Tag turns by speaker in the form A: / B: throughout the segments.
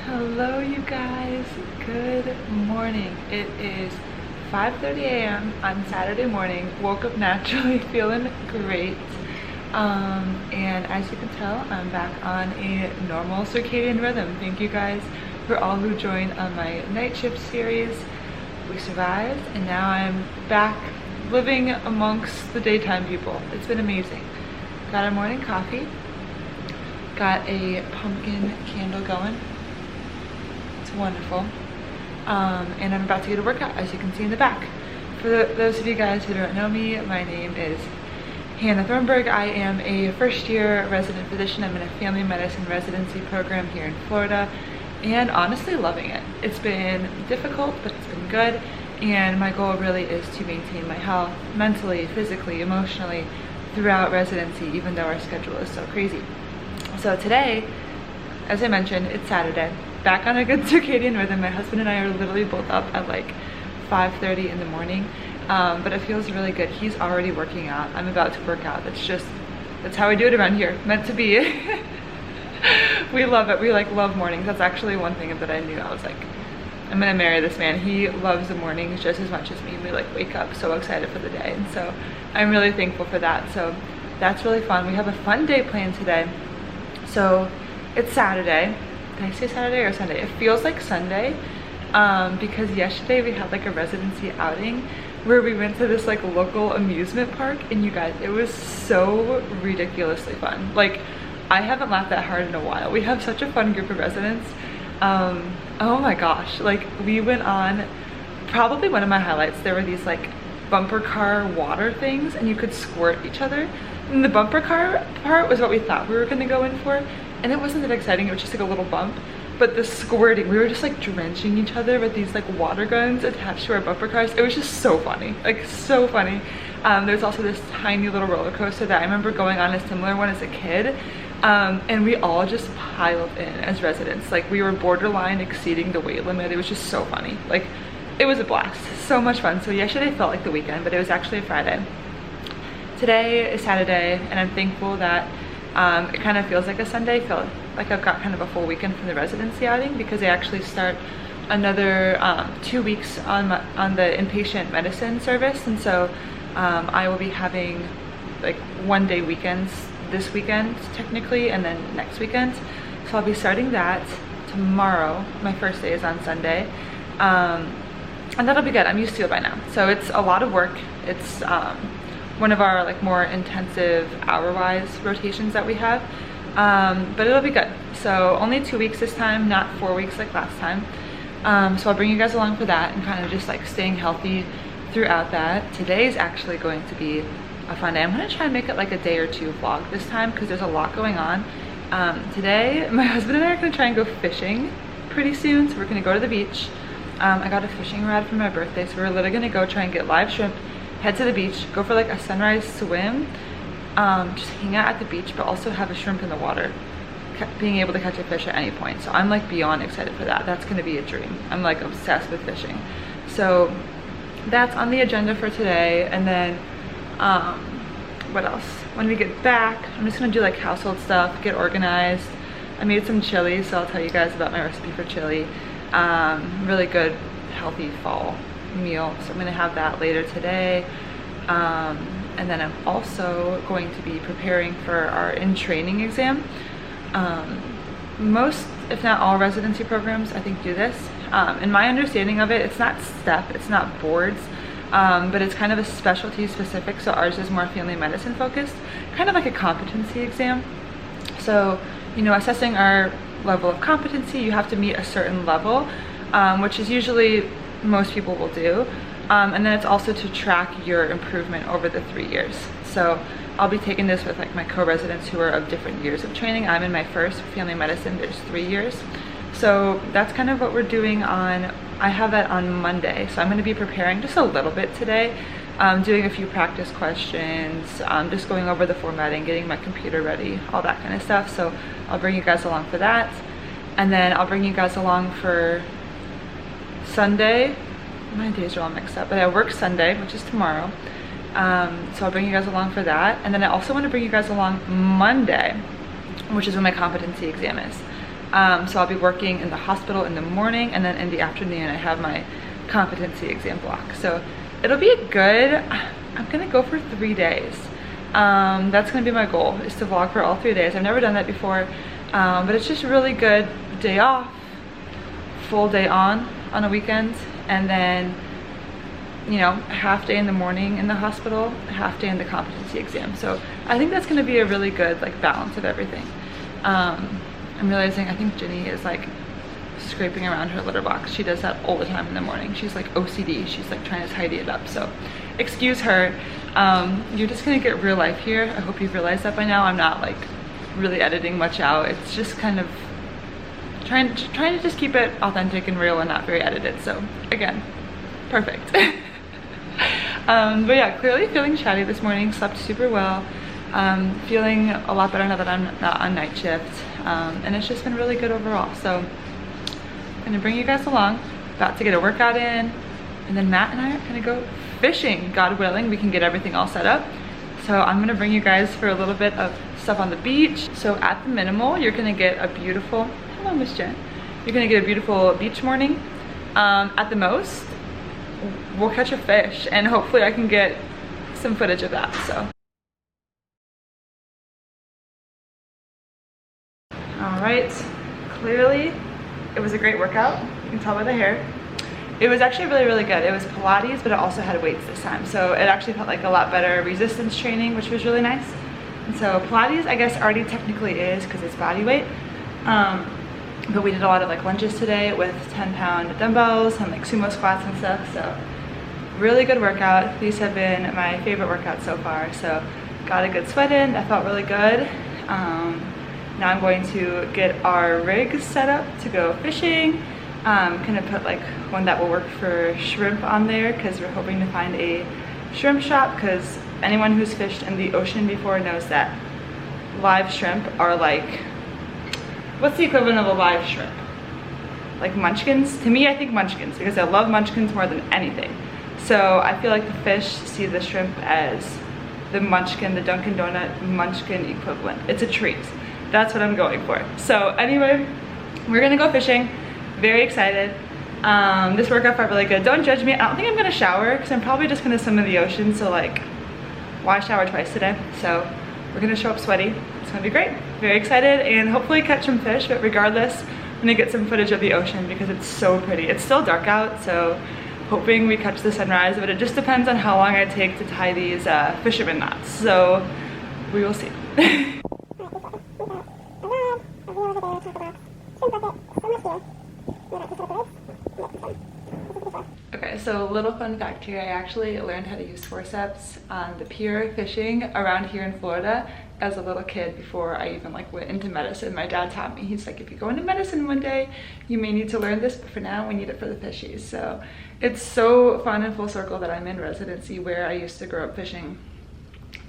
A: Hello you guys, good morning. It is 5:30 a.m. on Saturday morning. Woke up naturally, feeling great. And as you can tell, I'm back on a normal circadian rhythm. Thank you guys for all who joined on my night shift series. We survived and now I'm back living amongst the daytime people. It's been amazing. Got our morning coffee, got a pumpkin candle going. It's wonderful. And I'm about to get a workout, as you can see in the back. For those of you guys who don't know me, my name is Hannah Thornburg. I am a first-year resident physician. I'm in a family medicine residency program here in Florida, and honestly loving it. It's been difficult, but it's been good, and my goal really is to maintain my health mentally, physically, emotionally throughout residency, even though our schedule is so crazy. So today, as I mentioned, it's Saturday. Back on a good circadian rhythm. My husband and I are literally both up at like 5:30 in the morning, but it feels really good. He's already working out. I'm about to work out. That's how we do it around here. Meant to be. We love it. We love mornings. That's actually one thing that I knew. I was like, I'm gonna marry this man. He loves the mornings just as much as me. We wake up so excited for the day, and so I'm really thankful for that. So that's really fun. We have a fun day planned today. So it's Saturday. Did I say Saturday or Sunday? It feels like Sunday, because yesterday we had a residency outing where we went to this local amusement park, and you guys, it was so ridiculously fun. I haven't laughed that hard in a while. We have such a fun group of residents. Oh my gosh, we went on, probably one of my highlights, there were these bumper car water things, and you could squirt each other. And the bumper car part was what we thought we were gonna go in for, and it wasn't that exciting. It was just a little bump. But the squirting, we were just drenching each other with these water guns attached to our bumper cars. It was just so funny, so funny. There's also this tiny little roller coaster that I remember going on a similar one as a kid, and we all just piled in as residents. We were borderline exceeding the weight limit. It was just so funny. It was a blast, so much fun. So yesterday felt like the weekend, but it was actually a Friday. Today is Saturday, and I'm thankful that it kind of feels like a Sunday. I feel like I've got kind of a full weekend from the residency outing, because they actually start another 2 weeks on the inpatient medicine service, and so I will be having 1 day weekends this weekend technically, and then next weekend. So I'll be starting that tomorrow. My first day is on Sunday, and that'll be good. I'm used to it by now. So it's a lot of work. It's one of our more intensive hour-wise rotations that we have, but it'll be good. So only 2 weeks this time, not 4 weeks like last time. So I'll bring you guys along for that, and kind of just staying healthy throughout that. Today's actually going to be a fun day. I'm gonna try and make it a day or two vlog this time, because there's a lot going on. Today, my husband and I are gonna try and go fishing pretty soon. So we're gonna go to the beach. I got a fishing rod for my birthday, so we're literally gonna go try and get live shrimp, head to the beach, go for a sunrise swim, just hang out at the beach, but also have a shrimp in the water, being able to catch a fish at any point. So I'm beyond excited for that. That's gonna be a dream. I'm obsessed with fishing. So that's on the agenda for today. And then what else? When we get back, I'm just gonna do household stuff, get organized. I made some chili, so I'll tell you guys about my recipe for chili. Really good, healthy fall meal, so I'm gonna have that later today. And then I'm also going to be preparing for our in-training exam. Most, if not all, residency programs I think do this. In my understanding of it, it's not STEP, it's not boards, but it's kind of a specialty specific. So ours is more family medicine focused, kind of like a competency exam. So, assessing our level of competency, you have to meet a certain level, which is usually most people will do, and then it's also to track your improvement over the 3 years. So I'll be taking this with my co-residents who are of different years of training. I'm in my first family medicine. There's 3 years, so that's kind of what we're doing on. I have that on Monday, so I'm going to be preparing just a little bit today, doing a few practice questions, just going over the formatting, getting my computer ready, all that kind of stuff. So I'll bring you guys along for that, and then I'll bring you guys along for Sunday. My days are all mixed up, but I work Sunday, which is tomorrow. So I'll bring you guys along for that. And then I also want to bring you guys along Monday, which is when my competency exam is. So I'll be working in the hospital in the morning, and then in the afternoon I have my competency exam block. So it'll be a good, I'm gonna go for 3 days. That's gonna be my goal, is to vlog for all 3 days. I've never done that before, but it's just a really good day off, full day on a weekend, and then, you know, half day in the morning in the hospital, half day in the competency exam. So I think that's gonna be a really good like balance of everything. I'm realizing I think Ginny is like scraping around her litter box. She does that all the time in the morning. She's like OCD. She's like trying to tidy it up. So excuse her. You're just gonna get real life here. I hope you've realized that by now. I'm not like really editing much out. It's just kind of trying to just keep it authentic and real and not very edited. So again, perfect. But yeah, clearly feeling chatty this morning. Slept super well. Feeling a lot better now that I'm not on night shift. And it's just been really good overall. So I'm gonna bring you guys along. About to get a workout in, and then Matt and I are gonna go fishing. God willing, we can get everything all set up. So I'm gonna bring you guys for a little bit of stuff on the beach. So at the minimal, you're gonna get a beautiful, hello Miss Jen. You're gonna get a beautiful beach morning. At the most, we'll catch a fish, and hopefully I can get some footage of that, so. All right, clearly it was a great workout. You can tell by the hair. It was actually really good. It was Pilates, but it also had weights this time. So it actually felt like a lot better resistance training, which was really nice. And so Pilates, I guess, already technically is because it's body weight. But we did a lot of like lunges today with 10-pound dumbbells and like sumo squats and stuff. So really good workout. These have been my favorite workouts so far. So got a good sweat in. That felt really good. Now I'm going to get our rig set up to go fishing. Gonna put like one that will work for shrimp on there because we're hoping to find a shrimp shop, because anyone who's fished in the ocean before knows that live shrimp are like, what's the equivalent of a live shrimp? Like munchkins? To me, I think munchkins, because I love munchkins more than anything. So I feel like the fish see the shrimp as the munchkin, the Dunkin' Donut munchkin equivalent. It's a treat. That's what I'm going for. So anyway, we're gonna go fishing. Very excited. This workout felt really good. Don't judge me. I don't think I'm gonna shower because I'm probably just gonna swim in the ocean. So like, why shower twice today? So we're gonna show up sweaty. It's gonna be great. Very excited, and hopefully catch some fish. But regardless, I'm gonna get some footage of the ocean because it's so pretty. It's still dark out, so hoping we catch the sunrise. But it just depends on how long I take to tie these fisherman knots. So we will see. Okay, so a little fun fact here, I actually learned how to use forceps on the pier fishing around here in Florida as a little kid before I even like went into medicine. My dad taught me, he's like, if you go into medicine one day, you may need to learn this, but for now we need it for the fishies. So it's so fun and full circle that I'm in residency where I used to grow up fishing.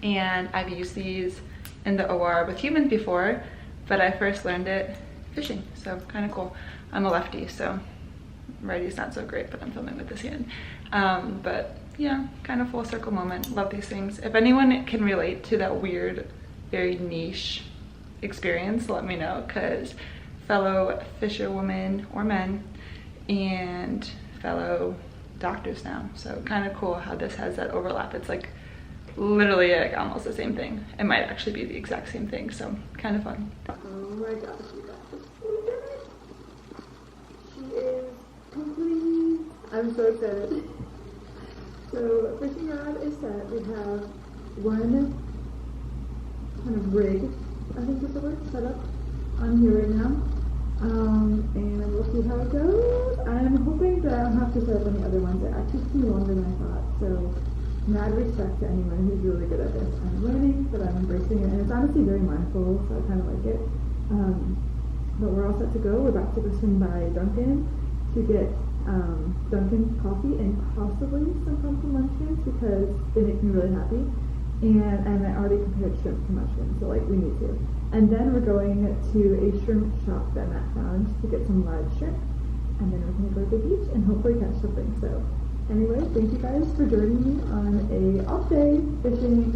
A: And I've used these in the OR with humans before, but I first learned it fishing, so kind of cool. I'm a lefty, so righty's not so great, but I'm filming with this hand. But yeah, kind of full circle moment. Love these things. If anyone can relate to that weird, very niche experience, let me know, because fellow fisherwomen or men and fellow doctors now, so kind of cool how this has that overlap. It's like literally like almost the same thing. It might actually be the exact same thing, so kind of fun. Oh my gosh, you guys. She is complete. I'm so excited. So fishing rod is set. We have one kind of rig, I think is the word, set up on here right now. And we'll see how it goes. I'm hoping that I don't have to set up any other ones. It actually took me longer than I thought. So mad respect to anyone who's really good at this. I'm learning, but I'm embracing it, and it's honestly very mindful, so I kind of like it. But we're all set to go. We're about to go swing by Dunkin' to get Dunkin' coffee and possibly some pumpkin munchkins because they make me really happy. And I already compared shrimp to mushrooms, so like we need to. And then we're going to a shrimp shop that Matt found to get some live shrimp. And then we're gonna go to the beach and hopefully catch something. So anyway, thank you guys for joining me on a off day fishing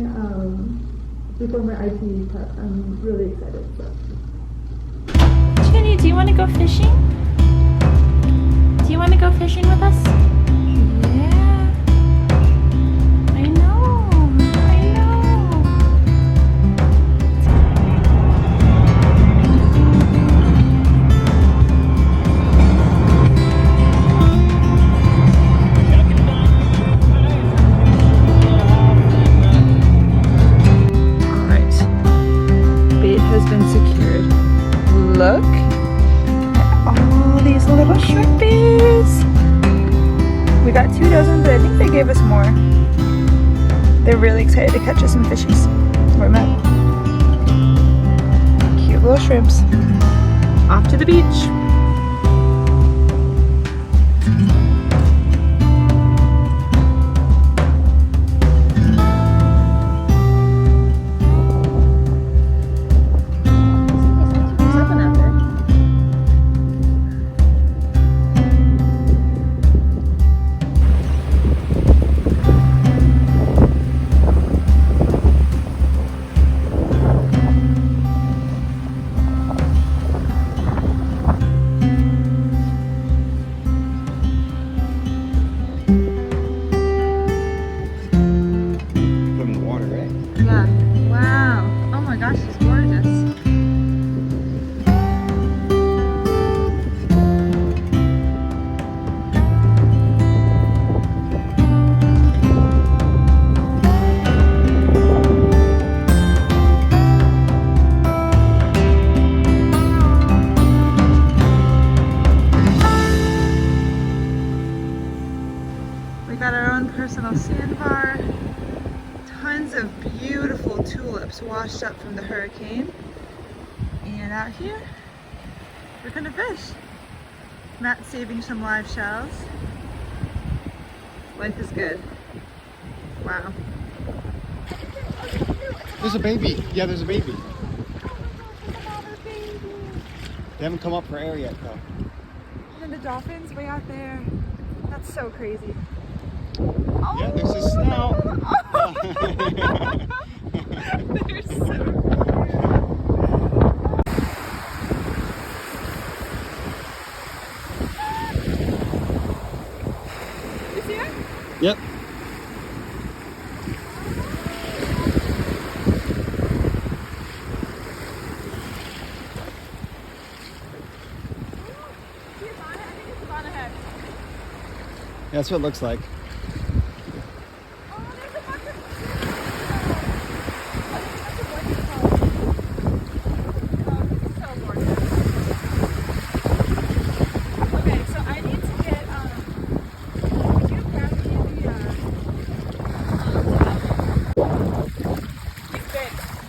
A: before my IT prep. I'm really excited. So.
B: Chatty, do you want to go fishing? Do you want to go fishing with us? Yeah. I know. I know.
A: Alright. Bait has been secured. Look at all these little shrimpies. We got 2 dozen, but I think they gave us more. They're really excited to catch us some fishies. We're met. Cute little shrimps. Off to the beach. Personal sandbar, tons of beautiful tulips washed up from the hurricane, and out here we're gonna fish. Matt's saving some live shells. Life is good. Wow.
C: There's a baby. Yeah, there's a baby. They haven't come up for air yet though.
A: And the dolphins way out there. That's so crazy. Oh.
C: Yeah, there's a snout.
A: They're so cute. You see her?
C: Yep. That's what it looks like.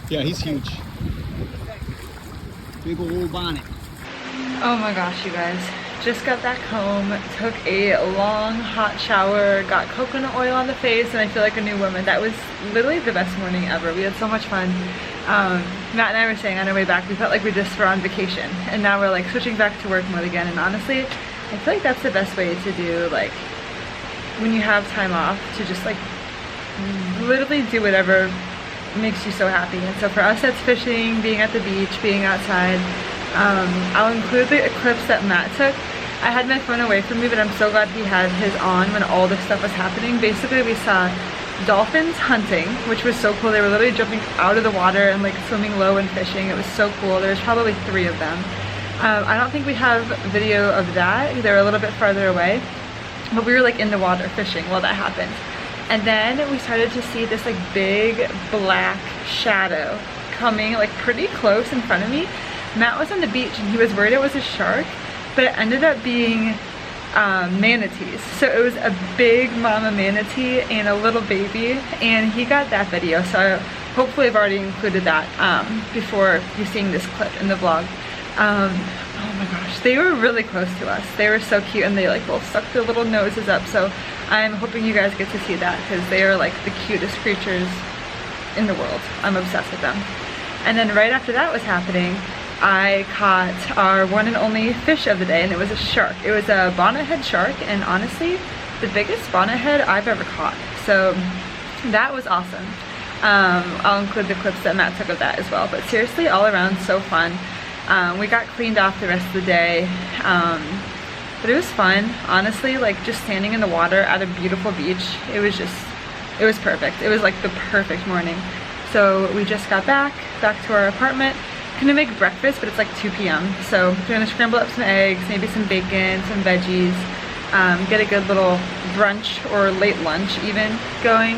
C: Yeah, he's huge. Big old bonnet.
A: Oh my gosh, you guys. Just got back home, took a long hot shower, got coconut oil on the face, and I feel like a new woman. That was literally the best morning ever. We had so much fun. Matt and I were saying on our way back, we felt like we just were on vacation. And now we're like switching back to work mode again. And honestly, I feel like that's the best way to do, like, when you have time off, to just like literally do whatever makes you so happy. And so for us, that's fishing, being at the beach, being outside. I'll include the clips that Matt took. I had my phone away from me, but I'm so glad he had his on when all this stuff was happening. Basically, we saw dolphins hunting, which was so cool. They were literally jumping out of the water and like swimming low and fishing. It was so cool. There's probably 3 of them. I don't think we have video of that. They were a little bit farther away, but we were like in the water fishing while that happened. And then we started to see this like big black shadow coming like pretty close in front of me. Matt was on the beach and he was worried it was a shark, but it ended up being manatees. So it was a big mama manatee and a little baby, and he got that video. So hopefully I've already included that before you seeing this clip in the vlog. Oh my gosh, they were really close to us. They were so cute, and they like both stuck their little noses up. So I'm hoping you guys get to see that, because they are like the cutest creatures in the world. I'm obsessed with them. And then right after that was happening, I caught our one and only fish of the day, and it was a shark. It was a bonnethead shark, and honestly, the biggest bonnethead I've ever caught. So that was awesome. I'll include the clips that Matt took of that as well. But seriously, all around, so fun. We got cleaned off the rest of the day, but it was fun, honestly. Like just standing in the water at a beautiful beach, it was perfect. It was like the perfect morning. So we just got back to our apartment. Gonna make breakfast, but it's like 2 p.m. So we're gonna scramble up some eggs, maybe some bacon, some veggies, get a good little brunch or late lunch even going.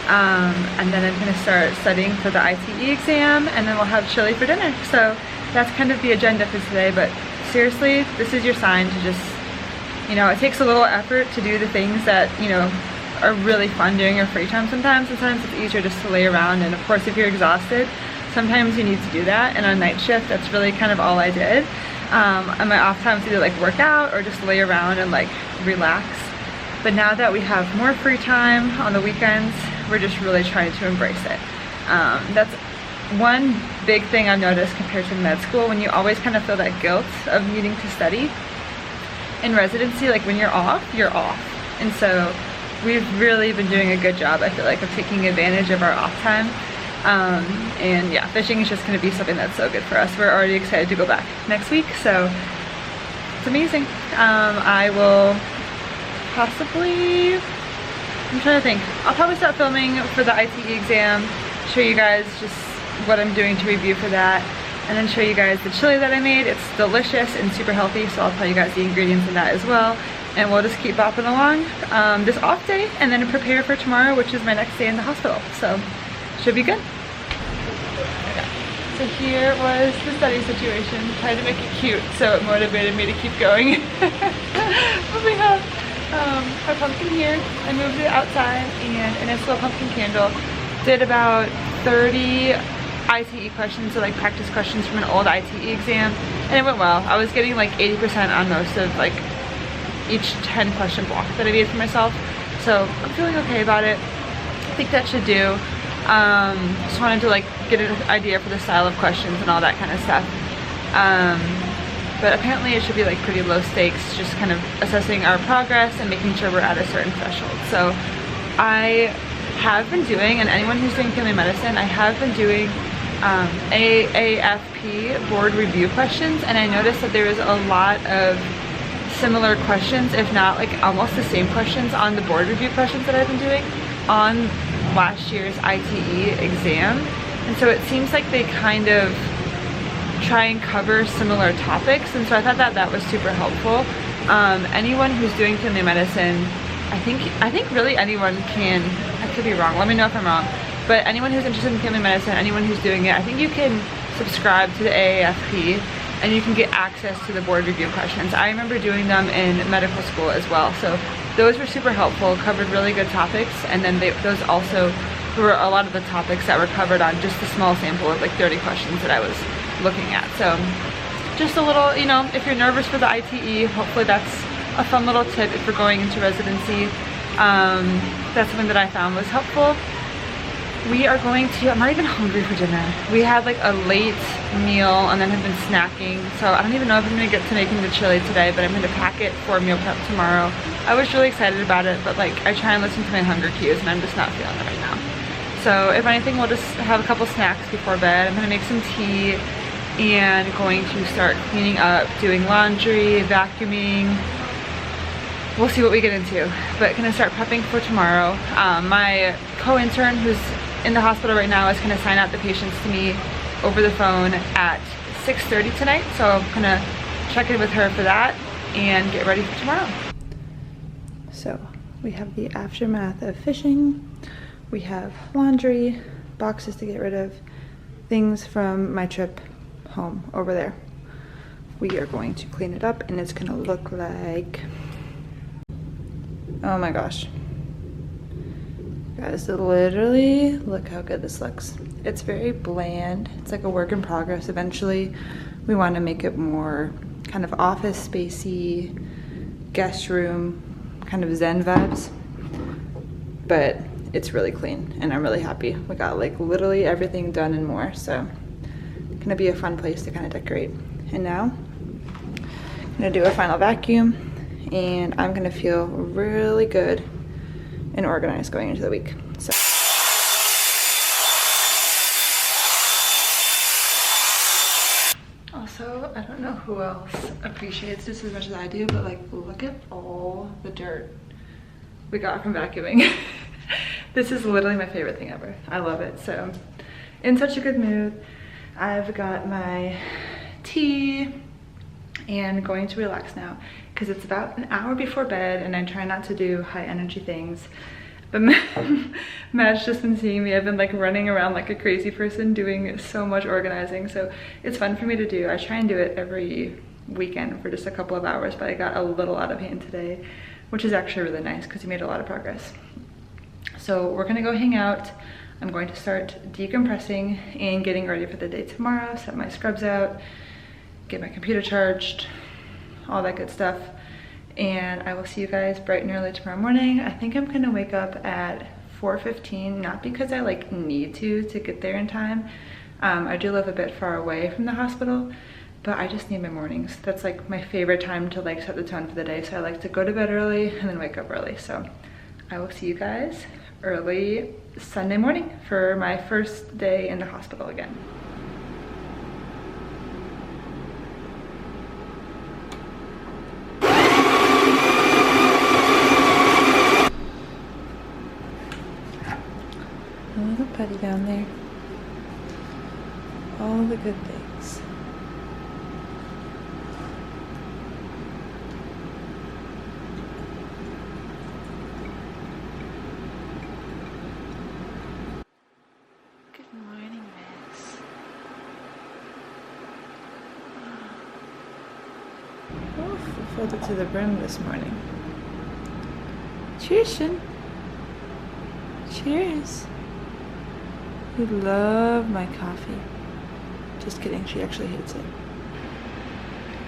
A: And then I'm gonna start studying for the ITE exam, and then we'll have chili for dinner. So that's kind of the agenda for today, but seriously, this is your sign to just, you know, it takes a little effort to do the things that, you know, are really fun during your free time sometimes. Sometimes it's easier just to lay around, and of course if you're exhausted, sometimes you need to do that. And on night shift, that's really kind of all I did. On my off times, either like work out or just lay around and like relax. But now that we have more free time on the weekends, we're just really trying to embrace it. That's one big thing I've noticed compared to med school, when you always kind of feel that guilt of needing to study. In residency, like when you're off, you're off. And so we've really been doing a good job, I feel like, of taking advantage of our off time. And yeah, fishing is just going to be something that's so good for us. We're already excited to go back next week, so it's amazing. I will possibly, I'm trying to think, I'll probably start filming for the ITE exam, show you guys just what I'm doing to review for that, and then show you guys the chili that I made. It's delicious and super healthy, so I'll tell you guys the ingredients in that as well. And we'll just keep bopping along this off day, and then prepare for tomorrow, which is my next day in the hospital. So should be good. Yeah. So here was the study situation. Tried to make it cute, so it motivated me to keep going. But we have our pumpkin here. I moved it outside, and a nice little pumpkin candle. Did about 30 ITE questions, so like practice questions from an old ITE exam, and it went well. I was getting like 80% on most of like each 10 question block that I made for myself, so I'm feeling okay about it. I think that should do. Just wanted to like get an idea for the style of questions and all that kind of stuff. But apparently it should be like pretty low stakes, just kind of assessing our progress and making sure we're at a certain threshold. So I have been doing, and anyone who's doing family medicine, I have been doing AAFP board review questions, and I noticed that there is a lot of similar questions, if not like almost the same questions on the board review questions that I've been doing on last year's ITE exam. And so it seems like they kind of try and cover similar topics, and so I thought that that was super helpful. Anyone who's doing family medicine, I think really anyone can, I could be wrong, let me know if I'm wrong, but anyone who's interested in family medicine, anyone who's doing it, I think you can subscribe to the AAFP and you can get access to the board review questions. I remember doing them in medical school as well, so those were super helpful, covered really good topics, and then those also were a lot of the topics that were covered on just a small sample of like 30 questions that I was looking at. So just a little, you know, if you're nervous for the ITE, hopefully that's a fun little tip if you're going into residency. That's something that I found was helpful. We are going to, I'm not even hungry for dinner. We had like a late meal and then have been snacking. So I don't even know if I'm gonna get to making the chili today, but I'm gonna pack it for meal prep tomorrow. I was really excited about it, but like I try and listen to my hunger cues and I'm just not feeling it right now. So if anything, we'll just have a couple snacks before bed. I'm gonna make some tea and going to start cleaning up, doing laundry, vacuuming. We'll see what we get into, but gonna start prepping for tomorrow. My co-intern who's in the hospital right now is gonna sign out the patients to me over the phone at 6:30 tonight, so I'm gonna check in with her for that and get ready for tomorrow. So we have the aftermath of fishing. We have laundry, boxes to get rid of, things from my trip home over there. We are going to clean it up and it's gonna look like, oh my gosh. Guys, literally, look how good this looks. It's very bland. It's like a work in progress. Eventually, we want to make it more kind of office spacey, guest room, kind of zen vibes. But it's really clean and I'm really happy. We got like literally everything done and more. So it's gonna be a fun place to kind of decorate. And now, I'm gonna do a final vacuum and I'm gonna feel really good and organized going into the week. So. Also, who else appreciates this as much as I do, but like look at all the dirt we got from vacuuming. This is literally my favorite thing ever. I love it. So in such a good mood. I've got my tea and going to relax now because it's about an hour before bed and I try not to do high energy things. But Matt's just been seeing me. I've been like running around like a crazy person doing so much organizing. So it's fun for me to do. I try and do it every weekend for just a couple of hours, but I got a little out of hand today, which is actually really nice because he made a lot of progress. So we're gonna go hang out. I'm going to start decompressing and getting ready for the day tomorrow, set my scrubs out, get my computer charged, all that good stuff. And I will see you guys bright and early tomorrow morning. I think I'm gonna wake up at 4:15, not because I like need to get there in time. I do live a bit far away from the hospital, but I just need my mornings. That's like my favorite time to like set the tone for the day. So I like to go to bed early and then wake up early. So I will see you guys early Sunday morning for my first day in the hospital again. A little putty down there. All the good things. Good morning, Max. Oof, I filled it to the brim this morning. Cheers, Shin. Cheers. You love my coffee. Just kidding, she actually hates it.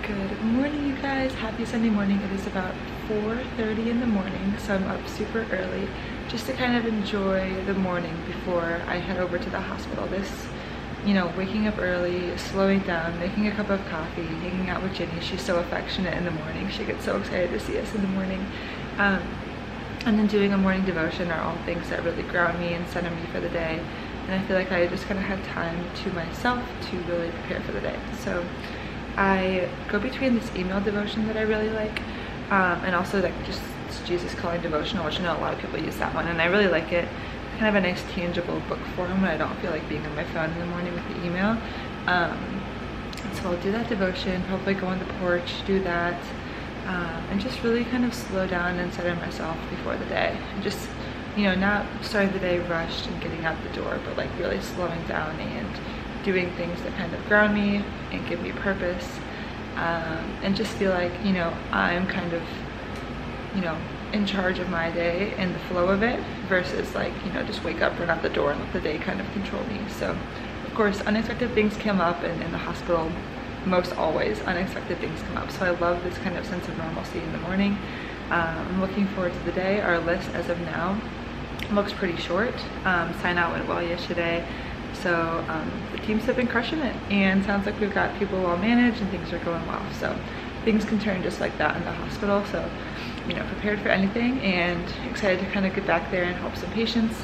A: Good morning, you guys. Happy Sunday morning. It is about 4:30 in the morning, so I'm up super early just to kind of enjoy the morning before I head over to the hospital. This, you know, waking up early, slowing down, making a cup of coffee, hanging out with Ginny. She's so affectionate in the morning. She gets so excited to see us in the morning. And then doing a morning devotion are all things that really ground me and center me for the day. And I feel like I just kind of had time to myself to really prepare for the day. So I go between this email devotion that I really like, and also like just Jesus Calling devotional, which I know a lot of people use that one, and I really like it. Kind of a nice tangible book form when I don't feel like being on my phone in the morning with the email. So I'll do that devotion, probably go on the porch, do that, and just really kind of slow down and center myself before the day. And just, you know, not starting the day rushed and getting out the door, but like really slowing down and doing things that kind of ground me and give me purpose, and just feel like, you know, I'm kind of, you know, in charge of my day and the flow of it versus like, you know, just wake up, run out the door and let the day kind of control me. So of course unexpected things came up, and in the hospital most always unexpected things come up. So I love this kind of sense of normalcy in the morning. I'm looking forward to the day. Our list as of now looks pretty short. Sign out went well yesterday. So the teams have been crushing it, and sounds like we've got people well managed and things are going well. So things can turn just like that in the hospital. So, you know, prepared for anything and excited to kind of get back there and help some patients.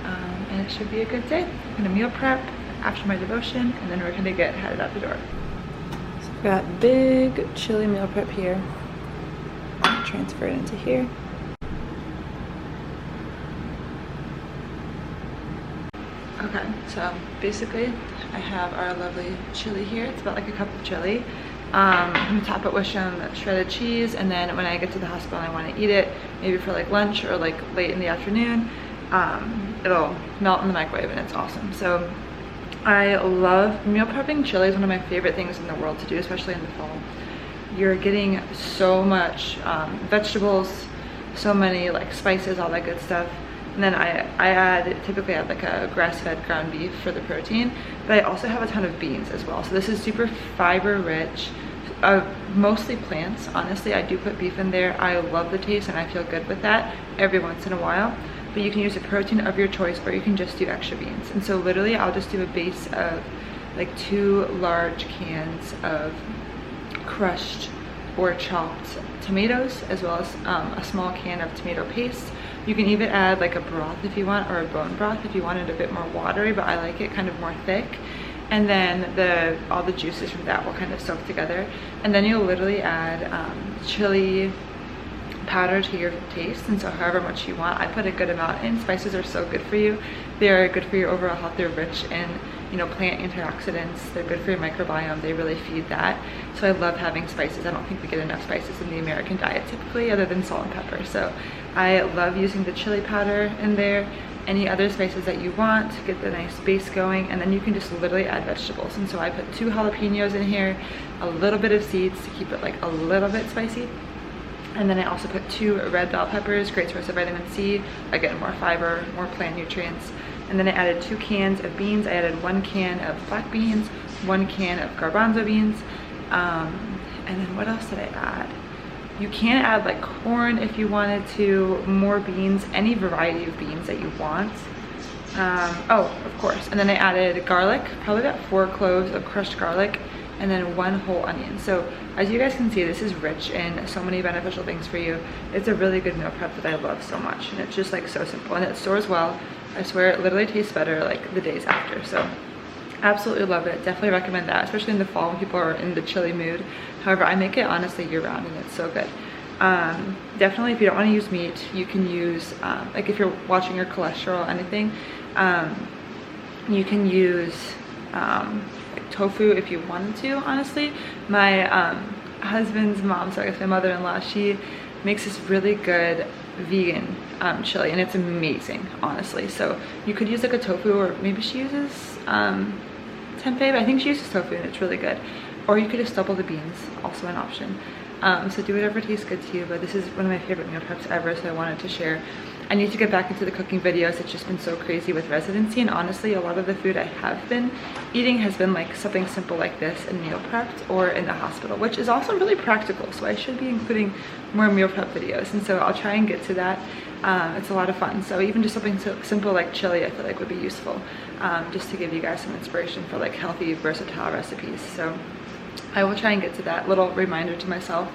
A: And it should be a good day. I'm gonna meal prep after my devotion, and then we're gonna get headed out the door. So I've got big chili meal prep here. Transfer it into here. Okay, so basically I have our lovely chili here. It's about like a cup of chili. I'm gonna top it with some shredded cheese, and then when I get to the hospital and I want to eat it, maybe for like lunch or like late in the afternoon, it'll melt in the microwave and it's awesome. So I love meal prepping. Chili is one of my favorite things in the world to do, especially in the fall. You're getting so much vegetables, so many like spices, all that good stuff. And then I typically add like a grass-fed ground beef for the protein, but I also have a ton of beans as well. So this is super fiber rich, mostly plants. Honestly, I do put beef in there. I love the taste and I feel good with that every once in a while. But you can use a protein of your choice, or you can just do extra beans. And so literally I'll just do a base of like 2 large cans of crushed or chopped tomatoes, as well as a small can of tomato paste. You can even add like a broth if you want, or a bone broth if you want it a bit more watery, but I like it kind of more thick. and then all the juices from that will kind of soak together, and then you'll literally add chili powder to your taste, and so however much you want. I put a good amount in. Spices are so good for you. They're good for your overall health. They're rich in, you know, plant antioxidants. They're good for your microbiome. They really feed that. So I love having spices. I don't think we get enough spices in the American diet typically, other than salt and pepper. So I love using the chili powder in there. Any other spices that you want to get the nice base going, and then you can just literally add vegetables. And so I put 2 jalapenos in here, a little bit of seeds to keep it like a little bit spicy. And then I also put 2 red bell peppers, great source of vitamin C, again, more fiber, more plant nutrients. And then I added 2 cans of beans. I added 1 can of black beans, 1 can of garbanzo beans. And then what else did I add? You can add like corn if you wanted to, more beans, any variety of beans that you want. Oh, of course. And then I added garlic, probably about 4 cloves of crushed garlic, and then 1 whole onion. So as you guys can see, this is rich in so many beneficial things for you. It's a really good meal prep that I love so much, and it's just like so simple, and it stores well. I swear it literally tastes better like the days after. So absolutely love it. Definitely recommend that, especially in the fall when people are in the chilly mood. However, I make it honestly year round, and it's so good. Definitely, if you don't want to use meat, you can use like if you're watching your cholesterol or anything, you can use like tofu if you wanted to. Honestly, my husband's mom, so I guess my mother-in-law, she makes this really good vegan chili, and it's amazing, honestly. So you could use like a tofu, or maybe she uses tempeh, but I think she uses tofu, and it's really good. Or you could just double the beans, also an option. So do whatever tastes good to you, but this is one of my favorite meal preps ever, so I wanted to share. I need to get back into the cooking videos. It's just been so crazy with residency, and honestly, a lot of the food I have been eating has been like something simple like this and meal prepped, or in the hospital, which is also really practical, so I should be including more meal prep videos, and so I'll try and get to that. It's a lot of fun. So even just something so simple like chili, I feel like would be useful, just to give you guys some inspiration for like healthy, versatile recipes. So I will try and get to that little reminder to myself.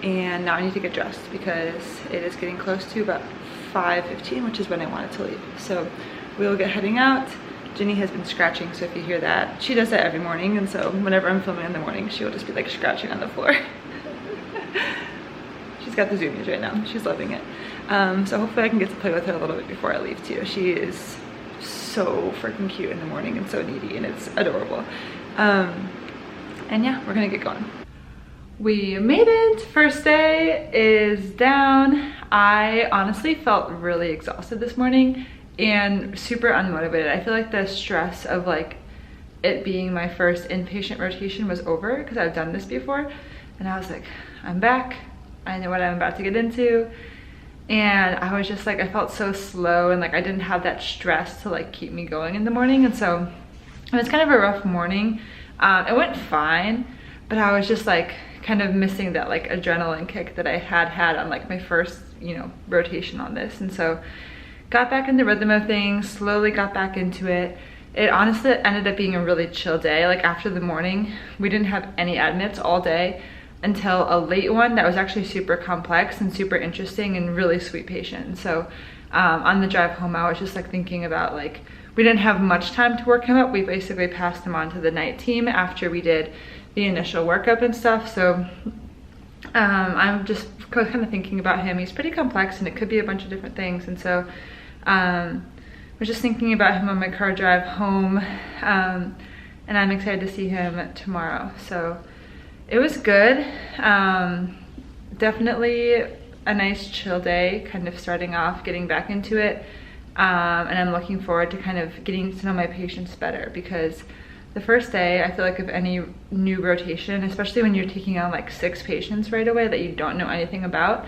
A: And now I need to get dressed because it is getting close to about 5:15, which is when I wanted to leave. So we will get heading out. Ginny has been scratching, so if you hear that, she does that every morning, and so whenever I'm filming in the morning, she will just be like scratching on the floor. She's got the zoomies right now. She's loving it. So hopefully I can get to play with her a little bit before I leave too. She is so freaking cute in the morning and so needy, and it's adorable. And yeah, we're gonna get going. We made it. First day is down. I honestly felt really exhausted this morning and super unmotivated. I feel like the stress of like it being my first inpatient rotation was over, because I've done this before, and I was like, I'm back. I know what I'm about to get into. And I was just like, I felt so slow, and like I didn't have that stress to like keep me going in the morning. And so it was kind of a rough morning. It went fine, but I was just like kind of missing that like adrenaline kick that I had on like my first, you know, rotation on this. And so got back in the rhythm of things, slowly got back into it. It honestly ended up being a really chill day. Like after the morning, we didn't have any admits all day until a late one that was actually super complex and super interesting and really sweet patient. And so on the drive home, I was just like thinking about like, we didn't have much time to work him up. We basically passed him on to the night team after we did the initial workup and stuff. So I'm just kind of thinking about him. He's pretty complex, and it could be a bunch of different things. And so I was just thinking about him on my car drive home, and I'm excited to see him tomorrow. So it was good. Definitely a nice chill day, kind of starting off, getting back into it. And I'm looking forward to kind of getting to know my patients better, because the first day, I feel like of any new rotation, especially when you're taking on like 6 patients right away that you don't know anything about,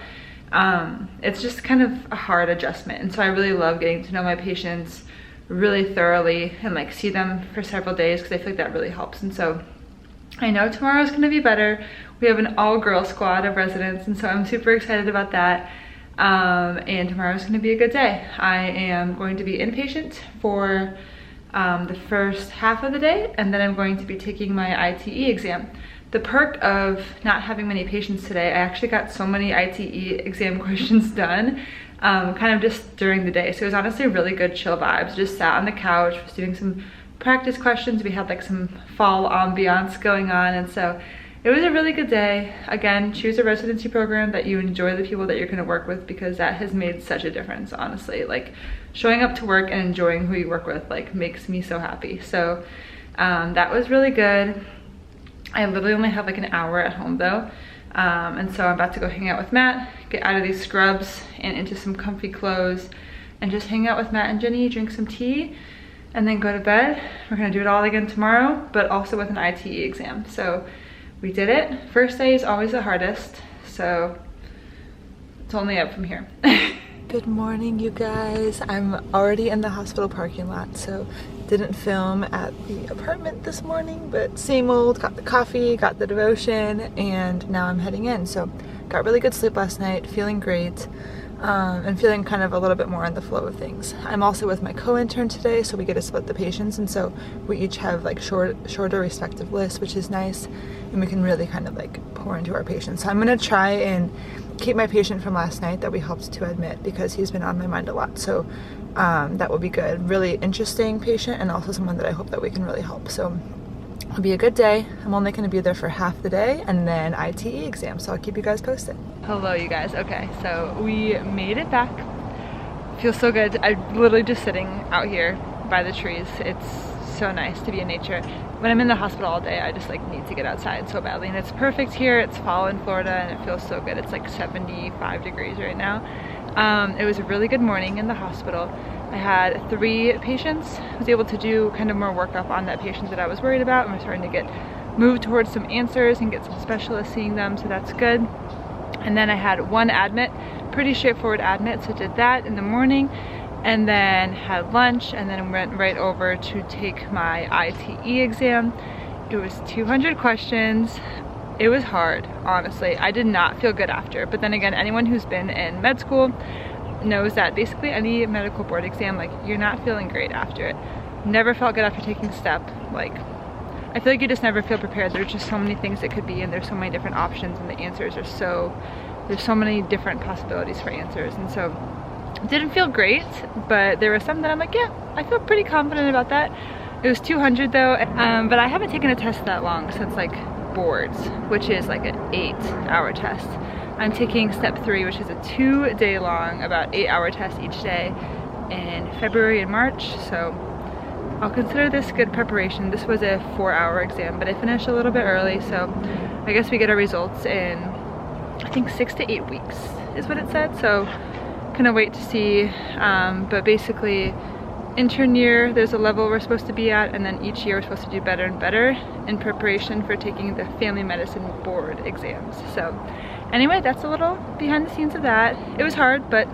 A: it's just kind of a hard adjustment. And so I really love getting to know my patients really thoroughly and like see them for several days, because I feel like that really helps. And so I know tomorrow is going to be better. We have an all-girl squad of residents, and so I'm super excited about that. And tomorrow is going to be a good day. I am going to be inpatient for the first half of the day, and then I'm going to be taking my ITE exam. The perk of not having many patients today, I actually got so many ITE exam questions done kind of just during the day. So it was honestly really good chill vibes. Just sat on the couch, was doing some practice questions. We had like some fall ambiance going on, and so it was a really good day. Again, choose a residency program that you enjoy the people that you're gonna work with, because that has made such a difference, honestly. Like showing up to work and enjoying who you work with like makes me so happy. So that was really good. I literally only have like an hour at home though. And so I'm about to go hang out with Matt, get out of these scrubs and into some comfy clothes and just hang out with Matt and Jenny, drink some tea, and then go to bed. We're gonna do it all again tomorrow, but also with an ITE exam. So we did it. First day is always the hardest, so it's only up from here. Good morning, you guys. I'm already in the hospital parking lot, so didn't film at the apartment this morning, but same old, got the coffee, got the devotion, and now I'm heading in. So got really good sleep last night, feeling great, and feeling kind of a little bit more in the flow of things. I'm also with my co-intern today, so we get to split the patients, and so we each have like shorter respective lists, which is nice, and we can really kind of like pour into our patients. So I'm gonna try and keep my patient from last night that we helped to admit, because he's been on my mind a lot. So that will be good. Really interesting patient, and also someone that I hope that we can really help. So it'll be a good day. I'm only going to be there for half the day, and then ITE exam, so I'll keep you guys posted. Hello, you guys. Okay, so we made it back. Feels so good. I'm literally just sitting out here by the trees. It's so nice to be in nature. When I'm in the hospital all day, I just like need to get outside so badly, and it's perfect here. It's fall in Florida and it feels so good. It's like 75 degrees right now. It was a really good morning in the hospital. I had 3 patients. I was able to do kind of more workup on that patient that I was worried about, and we're starting to get moved towards some answers and get some specialists seeing them, so that's good. And then I had 1 admit, pretty straightforward admit, so did that in the morning, and then had lunch, and then went right over to take my ITE exam. It was 200 questions. It was hard, honestly. I did not feel good after, but then again, anyone who's been in med school knows that basically any medical board exam, like, you're not feeling great after it. Never felt good after taking STEP. Like, I feel like you just never feel prepared. There's just so many things it could be, and there's so many different options, and the answers are there's so many different possibilities for answers, and so it didn't feel great, but there were some that I'm like, yeah, I feel pretty confident about that. It was 200 though, but I haven't taken a test that long since like boards, which is like an 8-hour test. I'm taking step 3, which is a 2-day long, about 8-hour test each day in February and March, so I'll consider this good preparation. This was a 4-hour exam, but I finished a little bit early, so I guess we get our results in, I think 6 to 8 weeks is what it said, so gonna wait to see, but basically intern year there's a level we're supposed to be at, and then each year we're supposed to do better and better in preparation for taking the family medicine board exams. So anyway, that's a little behind the scenes of that. It was hard, but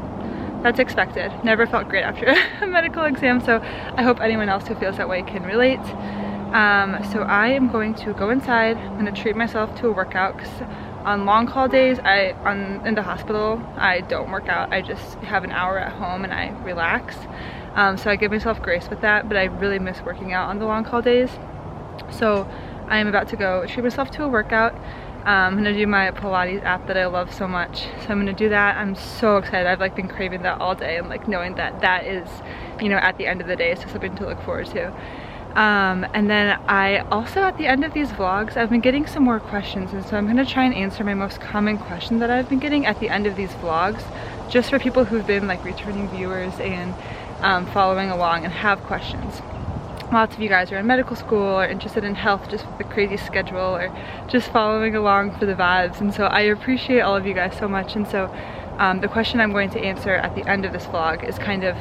A: that's expected. Never felt great after a medical exam, so I hope anyone else who feels that way can relate. So I am going to go inside. I'm gonna treat myself to a workout, because on long call days, in the hospital, I don't work out. I just have an hour at home and I relax. So I give myself grace with that, but I really miss working out on the long call days. So I am about to go treat myself to a workout. I'm gonna do my Pilates app that I love so much. So I'm gonna do that. I'm so excited. I've like been craving that all day, and like knowing that that is, you know, at the end of the day, so something to look forward to. And then I also, at the end of these vlogs, I've been getting some more questions, and so I'm gonna try and answer my most common question that I've been getting at the end of these vlogs, just for people who've been like returning viewers and following along and have questions. Lots of you guys are in medical school or interested in health, just with the crazy schedule, or just following along for the vibes, and so I appreciate all of you guys so much. And so the question I'm going to answer at the end of this vlog is kind of,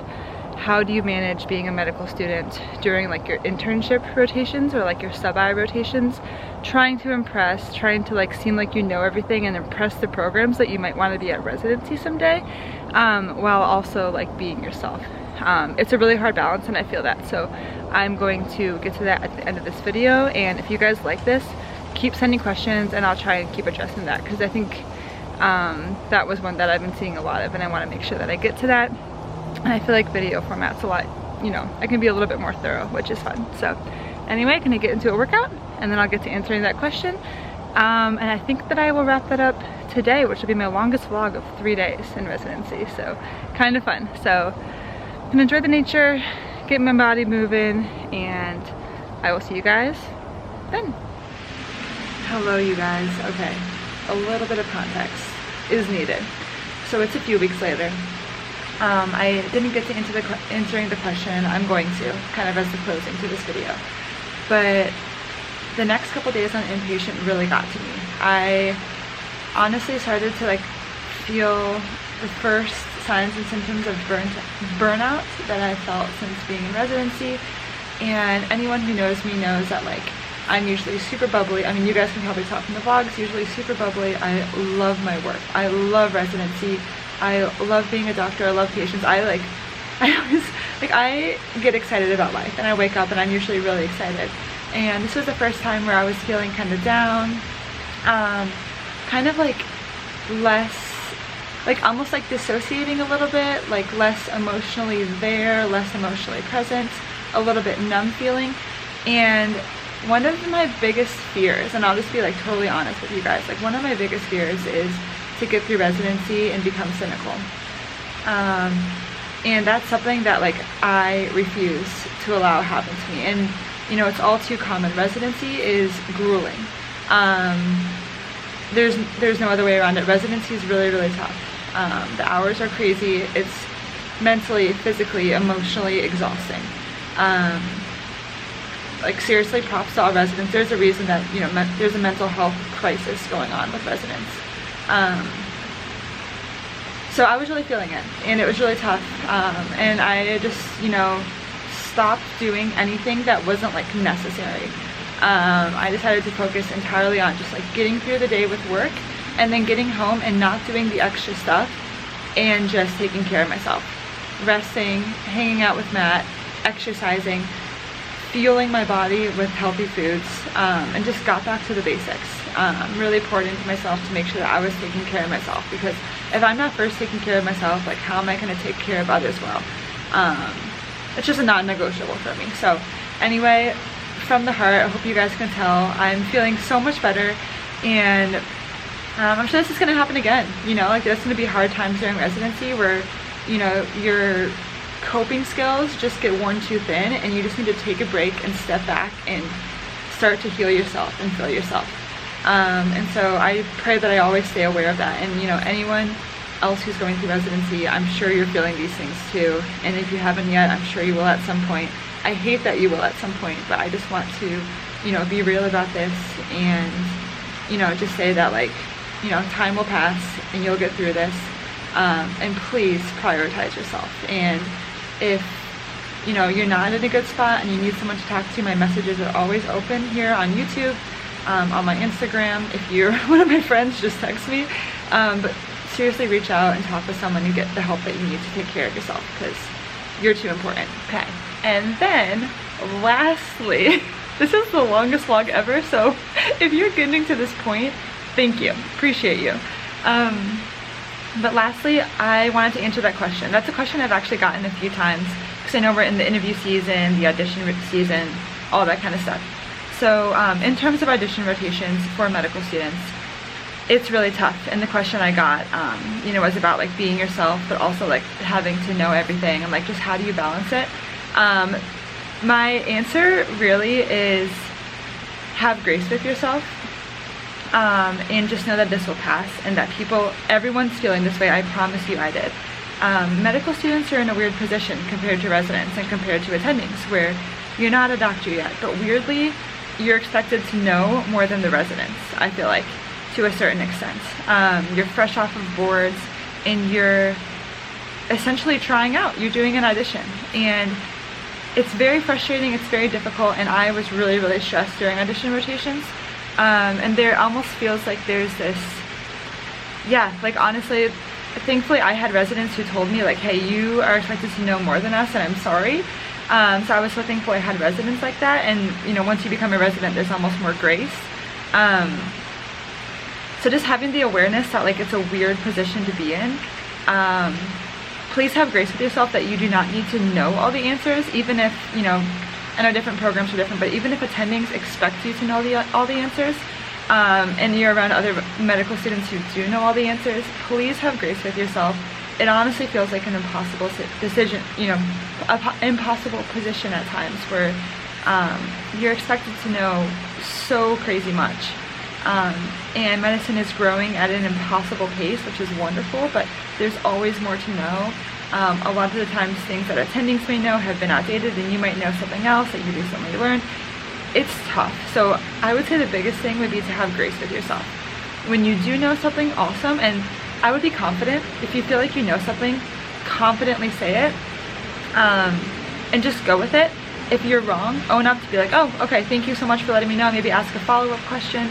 A: how do you manage being a medical student during like your internship rotations or like your sub-I rotations, trying to impress, trying to like seem like you know everything and impress the programs that you might want to be at residency someday, while also like being yourself. It's a really hard balance, and I feel that, so I'm going to get to that at the end of this video. And if you guys like this, keep sending questions and I'll try and keep addressing that, because I think that was one that I've been seeing a lot of, and I want to make sure that I get to that. And I feel like video format's a lot, you know, I can be a little bit more thorough, which is fun. So anyway, gonna get into a workout, and then I'll get to answering that question. And I think that I will wrap that up today, which will be my longest vlog of 3 days in residency. So kind of fun. So I'm gonna enjoy the nature, get my body moving, and I will see you guys then. Hello you guys. Okay, a little bit of context is needed. So it's a few weeks later. I didn't get to answering the question. I'm going to, kind of as the closing to this video. But the next couple days on inpatient really got to me. I honestly started to like feel the first signs and symptoms of burnout that I felt since being in residency. And anyone who knows me knows that like I'm usually super bubbly. I mean, you guys can probably tell from the vlogs, usually super bubbly. I love my work. I love residency. I love being a doctor. I love patients. I get excited about life, and I wake up and I'm usually really excited. And this was the first time where I was feeling kind of down, kind of like less, like almost like dissociating a little bit, like less emotionally there, less emotionally present, a little bit numb feeling. And one of my biggest fears, and I'll just be like totally honest with you guys, like one of my biggest fears is to get through residency and become cynical. And that's something that like I refuse to allow happen to me. And you know, it's all too common. Residency is grueling. There's no other way around it. Residency is really, really tough. The hours are crazy. It's mentally, physically, emotionally exhausting. Like seriously, props to all residents. There's a reason that, you know, there's a mental health crisis going on with residents. So I was really feeling it, and it was really tough. And I just, you know, stopped doing anything that wasn't like necessary. I decided to focus entirely on just like getting through the day with work, and then getting home and not doing the extra stuff, and just taking care of myself. Resting, hanging out with Matt, exercising, fueling my body with healthy foods, and just got back to the basics. Really poured into myself to make sure that I was taking care of myself, because if I'm not first taking care of myself, like how am I going to take care of others well? It's just a non-negotiable for me. So anyway, from the heart, I hope you guys can tell I'm feeling so much better, and I'm sure this is going to happen again. You know, like there's going to be hard times during residency where, you know, your coping skills just get worn too thin, and you just need to take a break and step back and start to heal yourself and feel yourself. And so I pray that I always stay aware of that. And you know, anyone else who's going through residency, I'm sure you're feeling these things too. And if you haven't yet, I'm sure you will at some point. I hate that you will at some point, but I just want to, you know, be real about this, and, you know, just say that like, you know, time will pass and you'll get through this. And please prioritize yourself. And if, you know, you're not in a good spot and you need someone to talk to, my messages are always open here on YouTube, on my Instagram. If you're one of my friends, just text me. But seriously, reach out and talk with someone and get the help that you need to take care of yourself, because you're too important. Okay. And then lastly, this is the longest vlog ever, so if you're getting to this point, thank you, appreciate you. But lastly, I wanted to answer that question. That's a question I've actually gotten a few times, because I know we're in the interview season, the audition season, all that kind of stuff. So in terms of audition rotations for medical students, it's really tough. And the question I got, you know, was about like being yourself, but also like having to know everything, and like just how do you balance it? My answer really is have grace with yourself, and just know that this will pass, and that everyone's feeling this way. I promise you I did. Medical students are in a weird position compared to residents and compared to attendings, where you're not a doctor yet, but weirdly you're expected to know more than the residents, I feel like, to a certain extent. You're fresh off of boards, and you're essentially trying out. You're doing an audition, and it's very frustrating, it's very difficult, and I was really, really stressed during audition rotations. And there almost feels like there's this, yeah, like honestly, thankfully I had residents who told me like, hey, you are expected to know more than us, and I'm sorry. So I was so thankful I had residents like that. And you know, once you become a resident, there's almost more grace. So just having the awareness that like it's a weird position to be in. Please have grace with yourself that you do not need to know all the answers, even if, you know, I know different programs are different, but even if attendings expect you to know all the answers, and you're around other medical students who do know all the answers, please have grace with yourself it honestly feels like an impossible decision, you know, an impossible position at times where you're expected to know so crazy much. And medicine is growing at an impossible pace, which is wonderful, but there's always more to know. A lot of the times things that attendings may know have been outdated, and you might know something else that you recently learned. It's tough. So I would say the biggest thing would be to have grace with yourself. When you do know something, awesome, and I would be confident. If you feel like you know something, confidently say it, and just go with it. If you're wrong, own up to be like, oh, okay, thank you so much for letting me know. Maybe ask a follow-up question.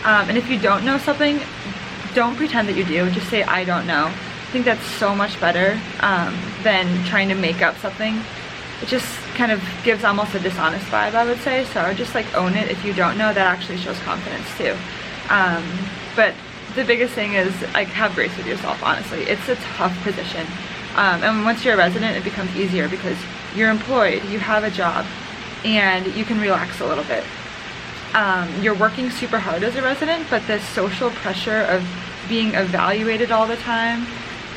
A: And if you don't know something, don't pretend that you do. Just say, I don't know. I think that's so much better than trying to make up something. It just kind of gives almost a dishonest vibe, I would say. So just like own it. If you don't know, that actually shows confidence too. But the biggest thing is like have grace with yourself, honestly. It's a tough position. And once you're a resident, it becomes easier because you're employed, you have a job, and you can relax a little bit. You're working super hard as a resident, but the social pressure of being evaluated all the time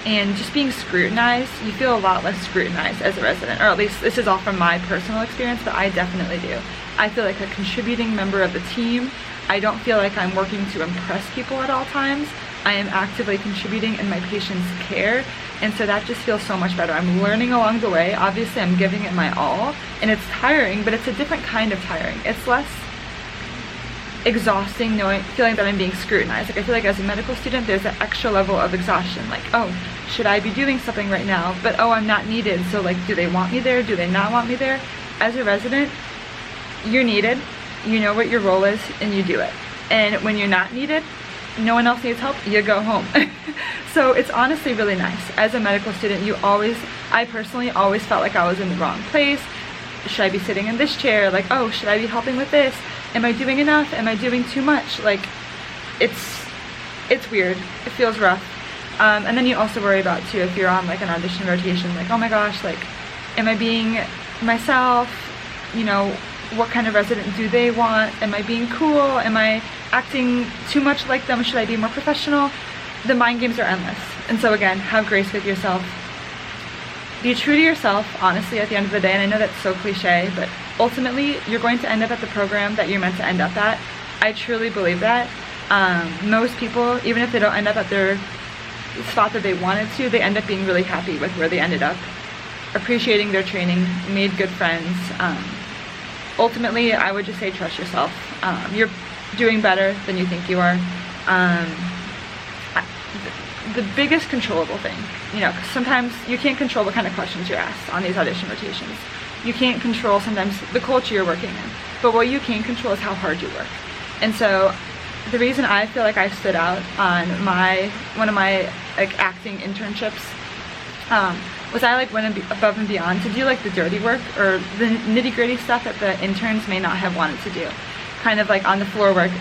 A: and just being scrutinized, you feel a lot less scrutinized as a resident, or at least this is all from my personal experience, but I definitely do. I feel like a contributing member of the team. I don't feel like I'm working to impress people at all times. I am actively contributing in my patient's care, and so that just feels so much better. I'm learning along the way. Obviously, I'm giving it my all, and it's tiring, but it's a different kind of tiring. It's less exhausting feeling that I'm being scrutinized. Like I feel like as a medical student, there's an extra level of exhaustion. Like, oh, should I be doing something right now? But oh, I'm not needed. So like, do they want me there? Do they not want me there? As a resident, you're needed. You know what your role is, and you do it. And when you're not needed, no one else needs help, you go home. So it's honestly really nice. As a medical student, I personally always felt like I was in the wrong place. Should I be sitting in this chair? Like, oh, should I be helping with this? Am I doing enough? Am I doing too much? Like, it's weird. It feels rough. And then you also worry about too, if you're on like an audition rotation, like, oh my gosh, like, am I being myself? You know, what kind of resident do they want? Am I being cool? Am I acting too much like them? Should I be more professional? The mind games are endless. And so again, have grace with yourself. Be true to yourself, honestly, at the end of the day. And I know that's so cliche, but ultimately, you're going to end up at the program that you're meant to end up at. I truly believe that. Most people, even if they don't end up at their spot that they wanted to, they end up being really happy with where they ended up, appreciating their training, made good friends. Ultimately, I would just say trust yourself. You're doing better than you think you are. The biggest controllable thing, you know, 'cause sometimes you can't control what kind of questions you're asked on these audition rotations. You can't control sometimes the culture you're working in, but what you can control is how hard you work. And so the reason I feel like I stood out on one of my like acting internships was I like went above and beyond to do like the dirty work or the nitty-gritty stuff that the interns may not have wanted to do. Kind of like on the floor work.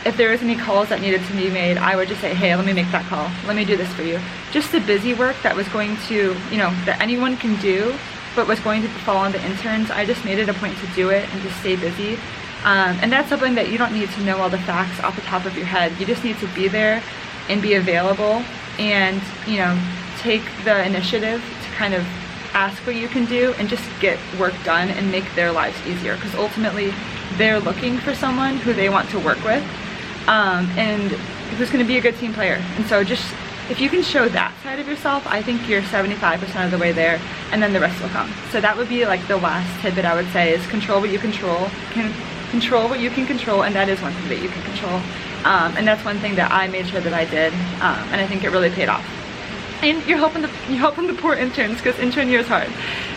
A: If there was any calls that needed to be made, I would just say, hey, let me make that call. Let me do this for you. Just the busy work that was going to, you know, that anyone can do, but was going to fall on the interns. I just made it a point to do it and to stay busy. And that's something that you don't need to know all the facts off the top of your head. You just need to be there and be available and, you know, take the initiative to kind of ask what you can do and just get work done and make their lives easier, because ultimately they're looking for someone who they want to work with and who's going to be a good team player. And so just if you can show that side of yourself, I think you're 75% of the way there, and then the rest will come. So that would be like the last tidbit I would say is control what you control. Control what you can control, and that is one thing that you can control. And that's one thing that I made sure that I did, and I think it really paid off. And you're helping the poor interns, because intern year is hard.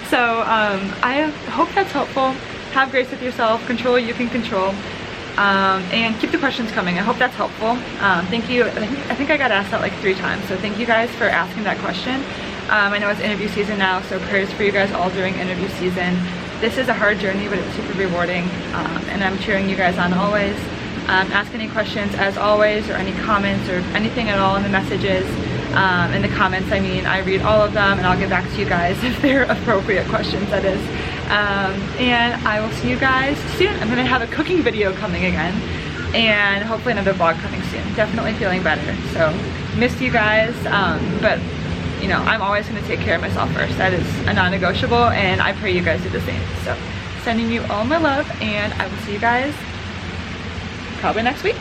A: So I hope that's helpful. Have grace with yourself, control what you can control, and keep the questions coming. I hope that's helpful. Thank you. I think I got asked that like 3 times, so thank you guys for asking that question. I know it's interview season now, so prayers for you guys all during interview season. This is a hard journey, but it's super rewarding, and I'm cheering you guys on always. Ask any questions as always, or any comments or anything at all in the messages. In the comments, I mean, I read all of them and I'll get back to you guys if they're appropriate questions, that is. And I will see you guys soon. I'm gonna have a cooking video coming again, and hopefully another vlog coming soon. Definitely feeling better, so missed you guys, but you know, I'm always gonna take care of myself first. That is a non-negotiable, and I pray you guys do the same. So sending you all my love, and I will see you guys probably next week.